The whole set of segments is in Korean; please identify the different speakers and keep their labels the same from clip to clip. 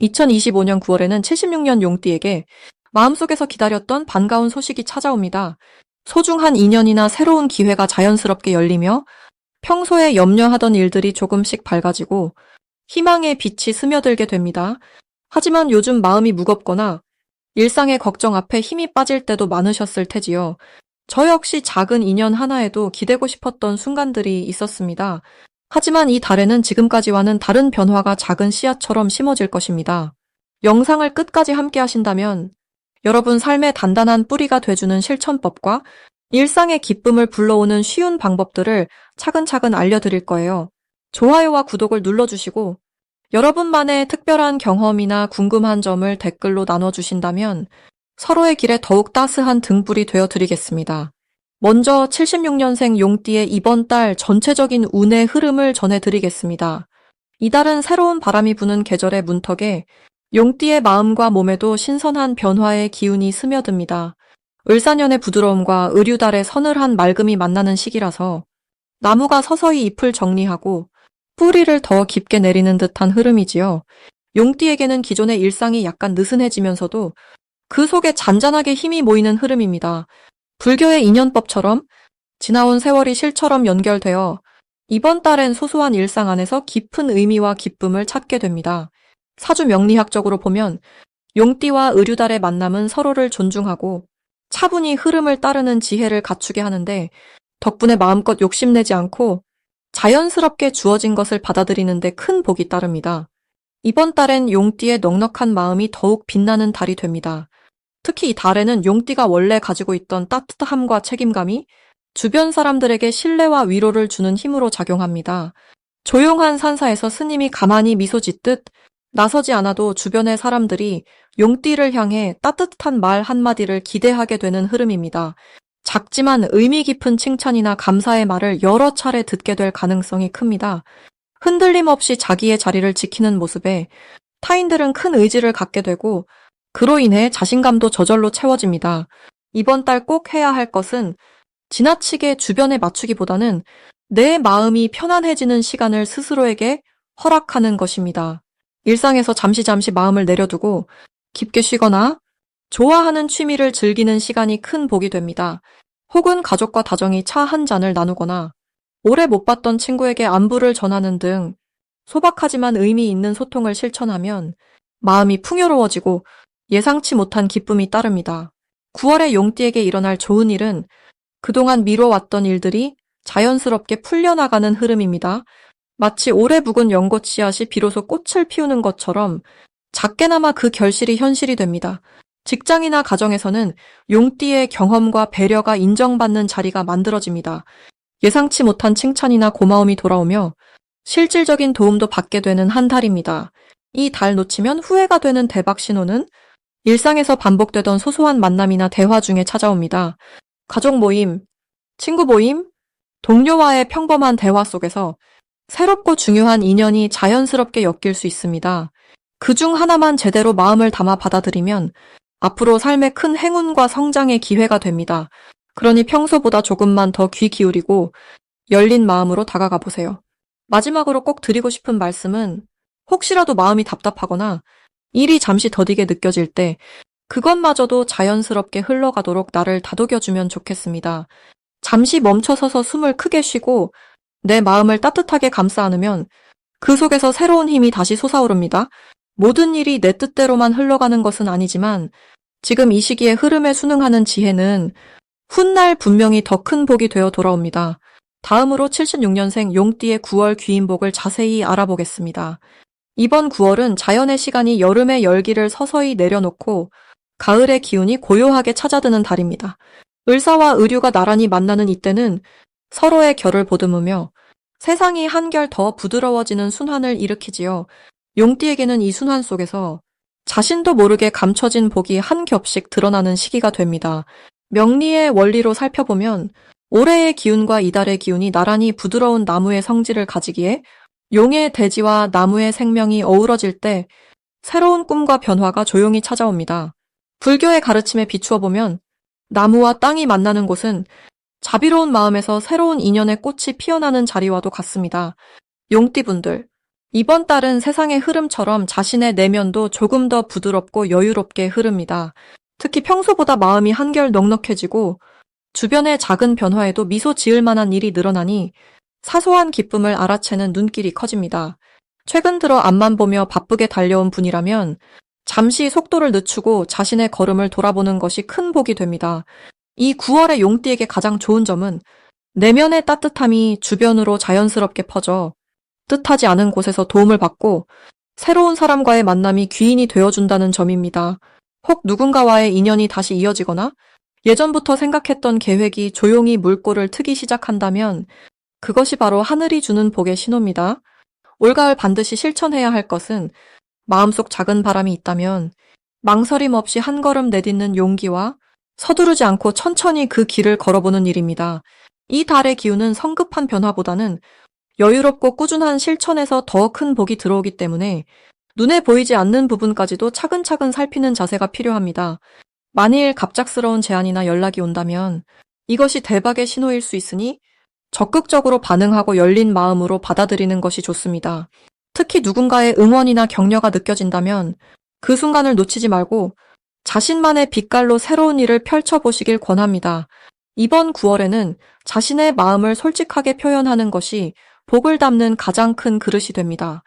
Speaker 1: 2025년 9월에는 76년 용띠에게 마음속에서 기다렸던 반가운 소식이 찾아옵니다. 소중한 인연이나 새로운 기회가 자연스럽게 열리며 평소에 염려하던 일들이 조금씩 밝아지고 희망의 빛이 스며들게 됩니다. 하지만 요즘 마음이 무겁거나 일상의 걱정 앞에 힘이 빠질 때도 많으셨을 테지요. 저 역시 작은 인연 하나에도 기대고 싶었던 순간들이 있었습니다. 하지만 이 달에는 지금까지와는 다른 변화가 작은 씨앗처럼 심어질 것입니다. 영상을 끝까지 함께 하신다면 여러분 삶의 단단한 뿌리가 돼주는 실천법과 일상의 기쁨을 불러오는 쉬운 방법들을 차근차근 알려드릴 거예요. 좋아요와 구독을 눌러주시고 여러분만의 특별한 경험이나 궁금한 점을 댓글로 나눠주신다면 서로의 길에 더욱 따스한 등불이 되어드리겠습니다. 먼저 76년생 용띠의 이번 달 전체적인 운의 흐름을 전해드리겠습니다. 이달은 새로운 바람이 부는 계절의 문턱에 용띠의 마음과 몸에도 신선한 변화의 기운이 스며듭니다. 을사년의 부드러움과 의류달의 서늘한 맑음이 만나는 시기라서 나무가 서서히 잎을 정리하고 뿌리를 더 깊게 내리는 듯한 흐름이지요. 용띠에게는 기존의 일상이 약간 느슨해지면서도 그 속에 잔잔하게 힘이 모이는 흐름입니다. 불교의 인연법처럼 지나온 세월이 실처럼 연결되어 이번 달엔 소소한 일상 안에서 깊은 의미와 기쁨을 찾게 됩니다. 사주 명리학적으로 보면 용띠와 의류달의 만남은 서로를 존중하고 차분히 흐름을 따르는 지혜를 갖추게 하는데 덕분에 마음껏 욕심내지 않고 자연스럽게 주어진 것을 받아들이는 데 큰 복이 따릅니다. 이번 달엔 용띠의 넉넉한 마음이 더욱 빛나는 달이 됩니다. 특히 이 달에는 용띠가 원래 가지고 있던 따뜻함과 책임감이 주변 사람들에게 신뢰와 위로를 주는 힘으로 작용합니다. 조용한 산사에서 스님이 가만히 미소 짓듯 나서지 않아도 주변의 사람들이 용띠를 향해 따뜻한 말 한마디를 기대하게 되는 흐름입니다. 작지만 의미 깊은 칭찬이나 감사의 말을 여러 차례 듣게 될 가능성이 큽니다. 흔들림 없이 자기의 자리를 지키는 모습에 타인들은 큰 의지를 갖게 되고 그로 인해 자신감도 저절로 채워집니다. 이번 달 꼭 해야 할 것은 지나치게 주변에 맞추기보다는 내 마음이 편안해지는 시간을 스스로에게 허락하는 것입니다. 일상에서 잠시 마음을 내려두고 깊게 쉬거나 좋아하는 취미를 즐기는 시간이 큰 복이 됩니다. 혹은 가족과 다정히 차 한 잔을 나누거나 오래 못 봤던 친구에게 안부를 전하는 등 소박하지만 의미 있는 소통을 실천하면 마음이 풍요로워지고 예상치 못한 기쁨이 따릅니다. 9월에 용띠에게 일어날 좋은 일은 그동안 미뤄왔던 일들이 자연스럽게 풀려나가는 흐름입니다. 마치 오래 묵은 연꽃 씨앗이 비로소 꽃을 피우는 것처럼 작게나마 그 결실이 현실이 됩니다. 직장이나 가정에서는 용띠의 경험과 배려가 인정받는 자리가 만들어집니다. 예상치 못한 칭찬이나 고마움이 돌아오며 실질적인 도움도 받게 되는 한 달입니다. 이 달 놓치면 후회가 되는 대박 신호는 일상에서 반복되던 소소한 만남이나 대화 중에 찾아옵니다. 가족 모임, 친구 모임, 동료와의 평범한 대화 속에서 새롭고 중요한 인연이 자연스럽게 엮일 수 있습니다. 그중 하나만 제대로 마음을 담아 받아들이면 앞으로 삶의 큰 행운과 성장의 기회가 됩니다. 그러니 평소보다 조금만 더 귀 기울이고 열린 마음으로 다가가 보세요. 마지막으로 꼭 드리고 싶은 말씀은 혹시라도 마음이 답답하거나 일이 잠시 더디게 느껴질 때 그것마저도 자연스럽게 흘러가도록 나를 다독여주면 좋겠습니다. 잠시 멈춰서서 숨을 크게 쉬고 내 마음을 따뜻하게 감싸 안으면 그 속에서 새로운 힘이 다시 솟아오릅니다. 모든 일이 내 뜻대로만 흘러가는 것은 아니지만 지금 이 시기에 흐름에 순응하는 지혜는 훗날 분명히 더 큰 복이 되어 돌아옵니다. 다음으로 76년생 용띠의 9월 귀인복을 자세히 알아보겠습니다. 이번 9월은 자연의 시간이 여름의 열기를 서서히 내려놓고 가을의 기운이 고요하게 찾아드는 달입니다. 을사와 의류가 나란히 만나는 이때는 서로의 결을 보듬으며 세상이 한결 더 부드러워지는 순환을 일으키지요. 용띠에게는 이 순환 속에서 자신도 모르게 감춰진 복이 한 겹씩 드러나는 시기가 됩니다. 명리의 원리로 살펴보면 올해의 기운과 이달의 기운이 나란히 부드러운 나무의 성질을 가지기에 용의 대지와 나무의 생명이 어우러질 때 새로운 꿈과 변화가 조용히 찾아옵니다. 불교의 가르침에 비추어 보면 나무와 땅이 만나는 곳은 자비로운 마음에서 새로운 인연의 꽃이 피어나는 자리와도 같습니다. 용띠분들, 이번 달은 세상의 흐름처럼 자신의 내면도 조금 더 부드럽고 여유롭게 흐릅니다. 특히 평소보다 마음이 한결 넉넉해지고 주변의 작은 변화에도 미소 지을 만한 일이 늘어나니 사소한 기쁨을 알아채는 눈길이 커집니다. 최근 들어 앞만 보며 바쁘게 달려온 분이라면 잠시 속도를 늦추고 자신의 걸음을 돌아보는 것이 큰 복이 됩니다. 이 9월의 용띠에게 가장 좋은 점은 내면의 따뜻함이 주변으로 자연스럽게 퍼져 뜻하지 않은 곳에서 도움을 받고 새로운 사람과의 만남이 귀인이 되어준다는 점입니다. 혹 누군가와의 인연이 다시 이어지거나 예전부터 생각했던 계획이 조용히 물꼬를 트기 시작한다면 그것이 바로 하늘이 주는 복의 신호입니다. 올가을 반드시 실천해야 할 것은 마음속 작은 바람이 있다면 망설임 없이 한 걸음 내딛는 용기와 서두르지 않고 천천히 그 길을 걸어보는 일입니다. 이 달의 기운은 성급한 변화보다는 여유롭고 꾸준한 실천에서 더 큰 복이 들어오기 때문에 눈에 보이지 않는 부분까지도 차근차근 살피는 자세가 필요합니다. 만일 갑작스러운 제안이나 연락이 온다면 이것이 대박의 신호일 수 있으니 적극적으로 반응하고 열린 마음으로 받아들이는 것이 좋습니다. 특히 누군가의 응원이나 격려가 느껴진다면 그 순간을 놓치지 말고 자신만의 빛깔로 새로운 일을 펼쳐보시길 권합니다. 이번 9월에는 자신의 마음을 솔직하게 표현하는 것이 복을 담는 가장 큰 그릇이 됩니다.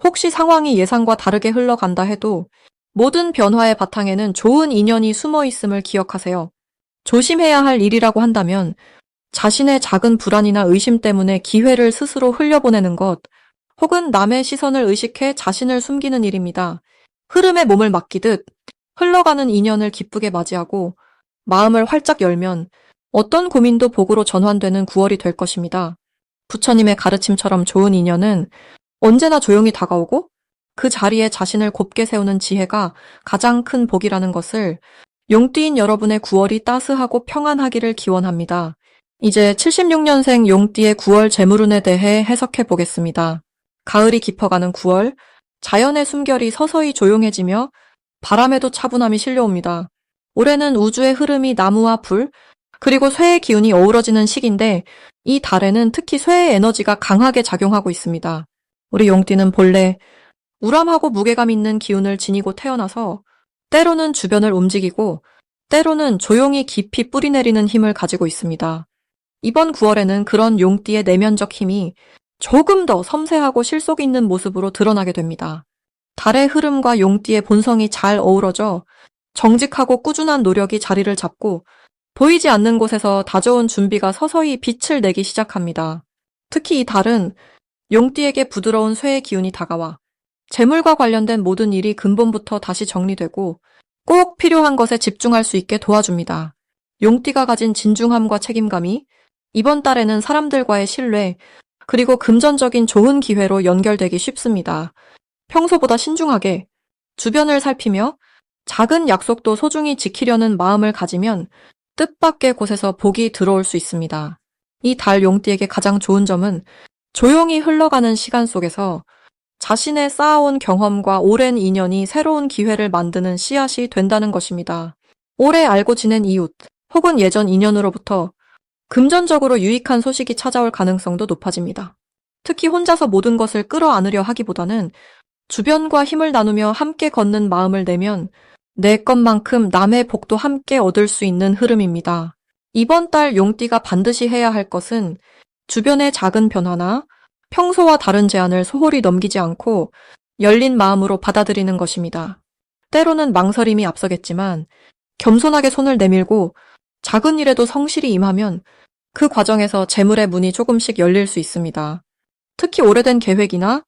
Speaker 1: 혹시 상황이 예상과 다르게 흘러간다 해도 모든 변화의 바탕에는 좋은 인연이 숨어 있음을 기억하세요. 조심해야 할 일이라고 한다면 자신의 작은 불안이나 의심 때문에 기회를 스스로 흘려보내는 것, 혹은 남의 시선을 의식해 자신을 숨기는 일입니다. 흐름에 몸을 맡기듯 흘러가는 인연을 기쁘게 맞이하고 마음을 활짝 열면 어떤 고민도 복으로 전환되는 9월이 될 것입니다. 부처님의 가르침처럼 좋은 인연은 언제나 조용히 다가오고 그 자리에 자신을 곱게 세우는 지혜가 가장 큰 복이라는 것을 용띠인 여러분의 9월이 따스하고 평안하기를 기원합니다. 이제 76년생 용띠의 9월 재물운에 대해 해석해 보겠습니다. 가을이 깊어가는 9월, 자연의 숨결이 서서히 조용해지며 바람에도 차분함이 실려옵니다. 올해는 우주의 흐름이 나무와 불, 그리고 쇠의 기운이 어우러지는 시기인데 이 달에는 특히 쇠의 에너지가 강하게 작용하고 있습니다. 우리 용띠는 본래 우람하고 무게감 있는 기운을 지니고 태어나서 때로는 주변을 움직이고 때로는 조용히 깊이 뿌리내리는 힘을 가지고 있습니다. 이번 9월에는 그런 용띠의 내면적 힘이 조금 더 섬세하고 실속 있는 모습으로 드러나게 됩니다. 달의 흐름과 용띠의 본성이 잘 어우러져 정직하고 꾸준한 노력이 자리를 잡고 보이지 않는 곳에서 다져온 준비가 서서히 빛을 내기 시작합니다. 특히 이 달은 용띠에게 부드러운 쇠의 기운이 다가와 재물과 관련된 모든 일이 근본부터 다시 정리되고 꼭 필요한 것에 집중할 수 있게 도와줍니다. 용띠가 가진 진중함과 책임감이 이번 달에는 사람들과의 신뢰, 그리고 금전적인 좋은 기회로 연결되기 쉽습니다. 평소보다 신중하게 주변을 살피며 작은 약속도 소중히 지키려는 마음을 가지면 뜻밖의 곳에서 복이 들어올 수 있습니다. 이 달 용띠에게 가장 좋은 점은 조용히 흘러가는 시간 속에서 자신의 쌓아온 경험과 오랜 인연이 새로운 기회를 만드는 씨앗이 된다는 것입니다. 오래 알고 지낸 이웃 혹은 예전 인연으로부터 금전적으로 유익한 소식이 찾아올 가능성도 높아집니다. 특히 혼자서 모든 것을 끌어안으려 하기보다는 주변과 힘을 나누며 함께 걷는 마음을 내면 내 것만큼 남의 복도 함께 얻을 수 있는 흐름입니다. 이번 달 용띠가 반드시 해야 할 것은 주변의 작은 변화나 평소와 다른 제안을 소홀히 넘기지 않고 열린 마음으로 받아들이는 것입니다. 때로는 망설임이 앞서겠지만 겸손하게 손을 내밀고 작은 일에도 성실히 임하면 그 과정에서 재물의 문이 조금씩 열릴 수 있습니다. 특히 오래된 계획이나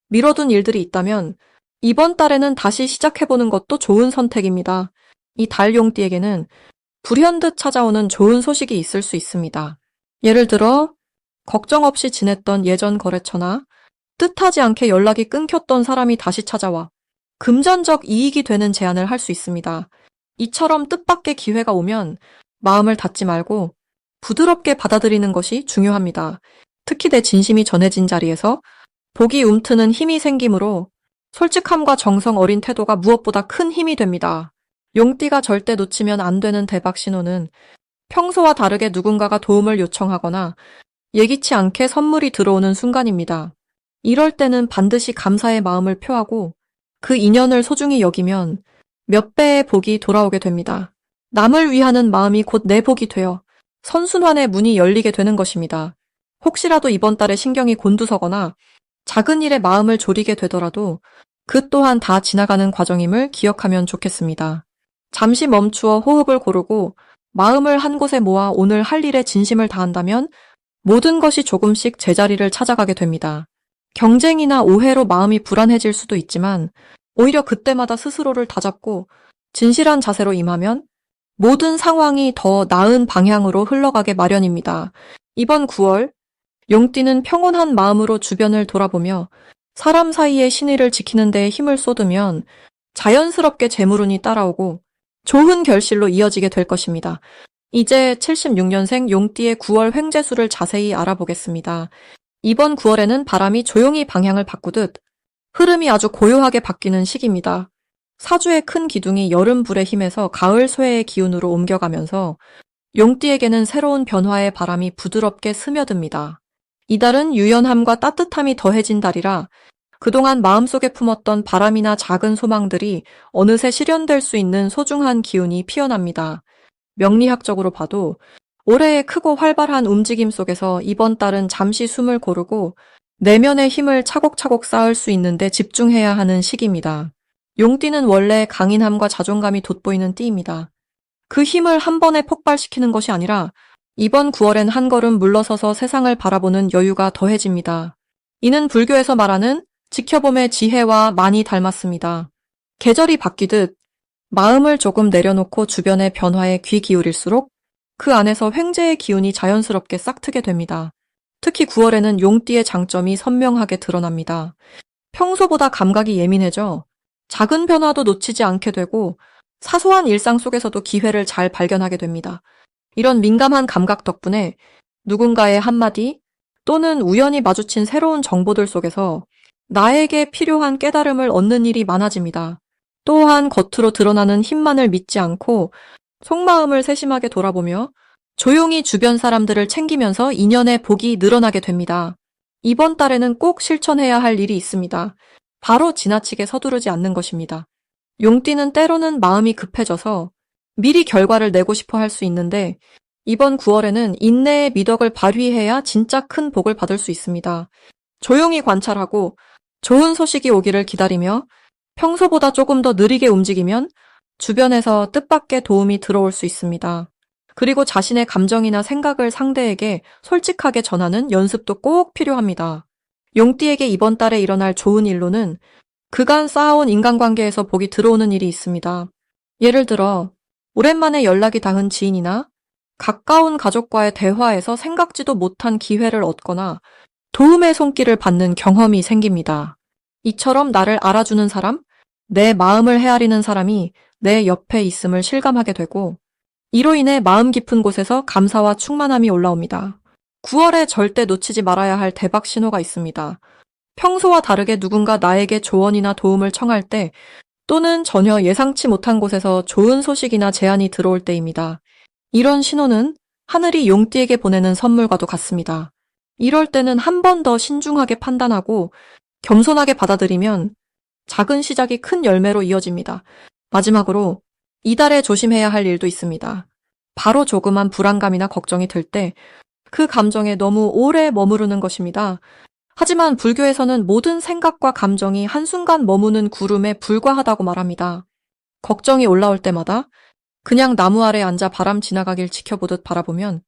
Speaker 1: 미뤄둔 일들이 있다면 이번 달에는 다시 시작해보는 것도 좋은 선택입니다. 이 달 용띠에게는 불현듯 찾아오는 좋은 소식이 있을 수 있습니다. 예를 들어 걱정 없이 지냈던 예전 거래처나 뜻하지 않게 연락이 끊겼던 사람이 다시 찾아와 금전적 이익이 되는 제안을 할 수 있습니다. 이처럼 뜻밖의 기회가 오면 마음을 닫지 말고 부드럽게 받아들이는 것이 중요합니다. 특히 내 진심이 전해진 자리에서 복이 움트는 힘이 생기므로 솔직함과 정성 어린 태도가 무엇보다 큰 힘이 됩니다. 용띠가 절대 놓치면 안 되는 대박 신호는 평소와 다르게 누군가가 도움을 요청하거나 예기치 않게 선물이 들어오는 순간입니다. 이럴 때는 반드시 감사의 마음을 표하고 그 인연을 소중히 여기면 몇 배의 복이 돌아오게 됩니다. 남을 위하는 마음이 곧 내 복이 되어 선순환의 문이 열리게 되는 것입니다. 혹시라도 이번 달에 신경이 곤두서거나 작은 일에 마음을 졸이게 되더라도 그 또한 다 지나가는 과정임을 기억하면 좋겠습니다. 잠시 멈추어 호흡을 고르고 마음을 한 곳에 모아 오늘 할 일에 진심을 다한다면 모든 것이 조금씩 제자리를 찾아가게 됩니다. 경쟁이나 오해로 마음이 불안해질 수도 있지만 오히려 그때마다 스스로를 다잡고 진실한 자세로 임하면 모든 상황이 더 나은 방향으로 흘러가게 마련입니다. 이번 9월 용띠는 평온한 마음으로 주변을 돌아보며 사람 사이의 신의를 지키는 데에 힘을 쏟으면 자연스럽게 재물운이 따라오고 좋은 결실로 이어지게 될 것입니다. 이제 76년생 용띠의 9월 횡재수를 자세히 알아보겠습니다. 이번 9월에는 바람이 조용히 방향을 바꾸듯 흐름이 아주 고요하게 바뀌는 시기입니다. 사주의 큰 기둥이 여름불의 힘에서 가을 쇠의 기운으로 옮겨가면서 용띠에게는 새로운 변화의 바람이 부드럽게 스며듭니다. 이달은 유연함과 따뜻함이 더해진 달이라 그동안 마음속에 품었던 바람이나 작은 소망들이 어느새 실현될 수 있는 소중한 기운이 피어납니다. 명리학적으로 봐도 올해의 크고 활발한 움직임 속에서 이번 달은 잠시 숨을 고르고 내면의 힘을 차곡차곡 쌓을 수 있는데 집중해야 하는 시기입니다. 용띠는 원래 강인함과 자존감이 돋보이는 띠입니다. 그 힘을 한 번에 폭발시키는 것이 아니라 이번 9월엔 한 걸음 물러서서 세상을 바라보는 여유가 더해집니다. 이는 불교에서 말하는 지켜봄의 지혜와 많이 닮았습니다. 계절이 바뀌듯 마음을 조금 내려놓고 주변의 변화에 귀 기울일수록 그 안에서 횡재의 기운이 자연스럽게 싹트게 됩니다. 특히 9월에는 용띠의 장점이 선명하게 드러납니다. 평소보다 감각이 예민해져 작은 변화도 놓치지 않게 되고 사소한 일상 속에서도 기회를 잘 발견하게 됩니다. 이런 민감한 감각 덕분에 누군가의 한마디 또는 우연히 마주친 새로운 정보들 속에서 나에게 필요한 깨달음을 얻는 일이 많아집니다. 또한 겉으로 드러나는 힘만을 믿지 않고 속마음을 세심하게 돌아보며 조용히 주변 사람들을 챙기면서 인연의 복이 늘어나게 됩니다. 이번 달에는 꼭 실천해야 할 일이 있습니다. 바로 지나치게 서두르지 않는 것입니다. 용띠는 때로는 마음이 급해져서 미리 결과를 내고 싶어 할 수 있는데 이번 9월에는 인내의 미덕을 발휘해야 진짜 큰 복을 받을 수 있습니다. 조용히 관찰하고 좋은 소식이 오기를 기다리며 평소보다 조금 더 느리게 움직이면 주변에서 뜻밖의 도움이 들어올 수 있습니다. 그리고 자신의 감정이나 생각을 상대에게 솔직하게 전하는 연습도 꼭 필요합니다. 용띠에게 이번 달에 일어날 좋은 일로는 그간 쌓아온 인간관계에서 복이 들어오는 일이 있습니다. 예를 들어 오랜만에 연락이 닿은 지인이나 가까운 가족과의 대화에서 생각지도 못한 기회를 얻거나 도움의 손길을 받는 경험이 생깁니다. 이처럼 나를 알아주는 사람, 내 마음을 헤아리는 사람이 내 옆에 있음을 실감하게 되고 이로 인해 마음 깊은 곳에서 감사와 충만함이 올라옵니다. 9월에 절대 놓치지 말아야 할 대박 신호가 있습니다. 평소와 다르게 누군가 나에게 조언이나 도움을 청할 때 또는 전혀 예상치 못한 곳에서 좋은 소식이나 제안이 들어올 때입니다. 이런 신호는 하늘이 용띠에게 보내는 선물과도 같습니다. 이럴 때는 한 번 더 신중하게 판단하고 겸손하게 받아들이면 작은 시작이 큰 열매로 이어집니다. 마지막으로 이달에 조심해야 할 일도 있습니다. 바로 조그만 불안감이나 걱정이 들 때 그 감정에 너무 오래 머무르는 것입니다. 하지만 불교에서는 모든 생각과 감정이 한순간 머무는 구름에 불과하다고 말합니다. 걱정이 올라올 때마다 그냥 나무 아래 앉아 바람 지나가길 지켜보듯 바라보면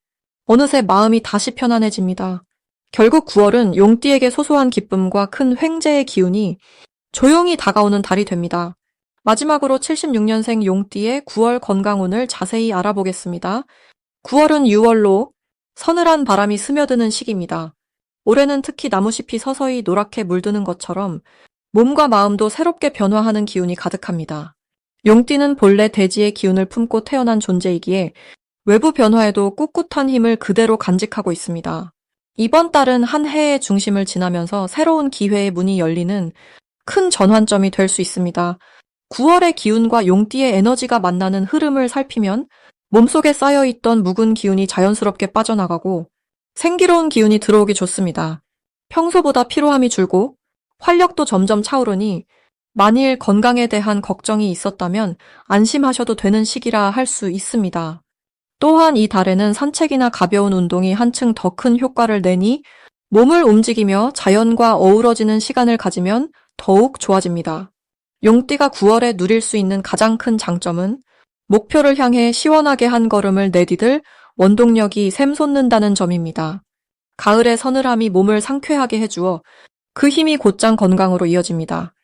Speaker 1: 어느새 마음이 다시 편안해집니다. 결국 9월은 용띠에게 소소한 기쁨과 큰 횡재의 기운이 조용히 다가오는 달이 됩니다. 마지막으로 76년생 용띠의 9월 건강운을 자세히 알아보겠습니다. 9월은 6월로 서늘한 바람이 스며드는 시기입니다. 올해는 특히 나무잎이 서서히 노랗게 물드는 것처럼 몸과 마음도 새롭게 변화하는 기운이 가득합니다. 용띠는 본래 대지의 기운을 품고 태어난 존재이기에 외부 변화에도 꿋꿋한 힘을 그대로 간직하고 있습니다. 이번 달은 한 해의 중심을 지나면서 새로운 기회의 문이 열리는 큰 전환점이 될 수 있습니다. 9월의 기운과 용띠의 에너지가 만나는 흐름을 살피면 몸속에 쌓여있던 묵은 기운이 자연스럽게 빠져나가고 생기로운 기운이 들어오기 좋습니다. 평소보다 피로함이 줄고 활력도 점점 차오르니 만일 건강에 대한 걱정이 있었다면 안심하셔도 되는 시기라 할 수 있습니다. 또한 이 달에는 산책이나 가벼운 운동이 한층 더 큰 효과를 내니 몸을 움직이며 자연과 어우러지는 시간을 가지면 더욱 좋아집니다. 용띠가 9월에 누릴 수 있는 가장 큰 장점은 목표를 향해 시원하게 한 걸음을 내디딜 원동력이 샘솟는다는 점입니다. 가을의 서늘함이 몸을 상쾌하게 해주어 그 힘이 곧장 건강으로 이어집니다.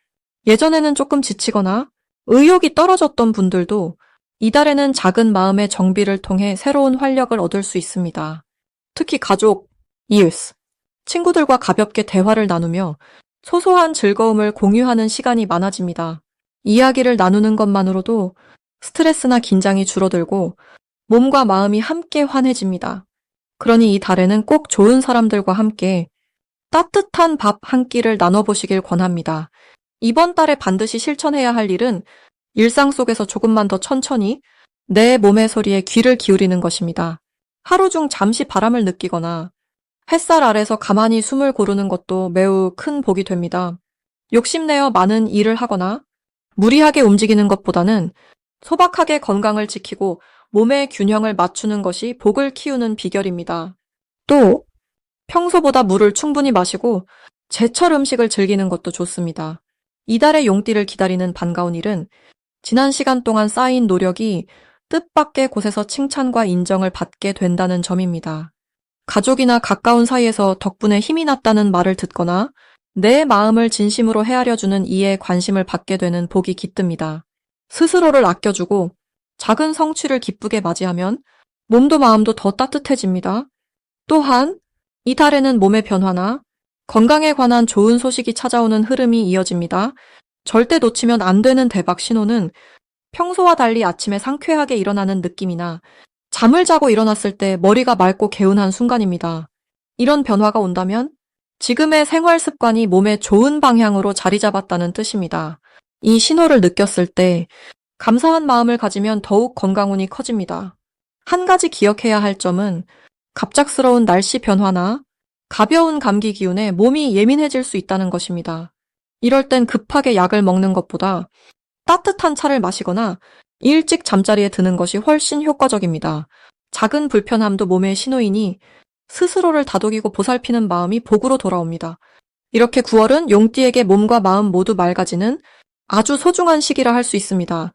Speaker 1: 예전에는 조금 지치거나 의욕이 떨어졌던 분들도 이달에는 작은 마음의 정비를 통해 새로운 활력을 얻을 수 있습니다. 특히 가족, 이웃, 친구들과 가볍게 대화를 나누며 소소한 즐거움을 공유하는 시간이 많아집니다. 이야기를 나누는 것만으로도 스트레스나 긴장이 줄어들고 몸과 마음이 함께 환해집니다. 그러니 이 달에는 꼭 좋은 사람들과 함께 따뜻한 밥 한 끼를 나눠보시길 권합니다. 이번 달에 반드시 실천해야 할 일은 일상 속에서 조금만 더 천천히 내 몸의 소리에 귀를 기울이는 것입니다. 하루 중 잠시 바람을 느끼거나 햇살 아래서 가만히 숨을 고르는 것도 매우 큰 복이 됩니다. 욕심내어 많은 일을 하거나 무리하게 움직이는 것보다는 소박하게 건강을 지키고 몸의 균형을 맞추는 것이 복을 키우는 비결입니다. 또 평소보다 물을 충분히 마시고 제철 음식을 즐기는 것도 좋습니다. 이달의 용띠를 기다리는 반가운 일은 지난 시간 동안 쌓인 노력이 뜻밖의 곳에서 칭찬과 인정을 받게 된다는 점입니다. 가족이나 가까운 사이에서 덕분에 힘이 났다는 말을 듣거나 내 마음을 진심으로 헤아려주는 이의 관심을 받게 되는 복이 깃듭니다. 스스로를 아껴주고 작은 성취를 기쁘게 맞이하면 몸도 마음도 더 따뜻해집니다. 또한 이달에는 몸의 변화나 건강에 관한 좋은 소식이 찾아오는 흐름이 이어집니다. 절대 놓치면 안 되는 대박 신호는 평소와 달리 아침에 상쾌하게 일어나는 느낌이나 잠을 자고 일어났을 때 머리가 맑고 개운한 순간입니다. 이런 변화가 온다면 지금의 생활 습관이 몸에 좋은 방향으로 자리 잡았다는 뜻입니다. 이 신호를 느꼈을 때 감사한 마음을 가지면 더욱 건강운이 커집니다. 한 가지 기억해야 할 점은 갑작스러운 날씨 변화나 가벼운 감기 기운에 몸이 예민해질 수 있다는 것입니다. 이럴 땐 급하게 약을 먹는 것보다 따뜻한 차를 마시거나 일찍 잠자리에 드는 것이 훨씬 효과적입니다. 작은 불편함도 몸의 신호이니 스스로를 다독이고 보살피는 마음이 복으로 돌아옵니다. 이렇게 9월은 용띠에게 몸과 마음 모두 맑아지는 아주 소중한 시기라 할 수 있습니다.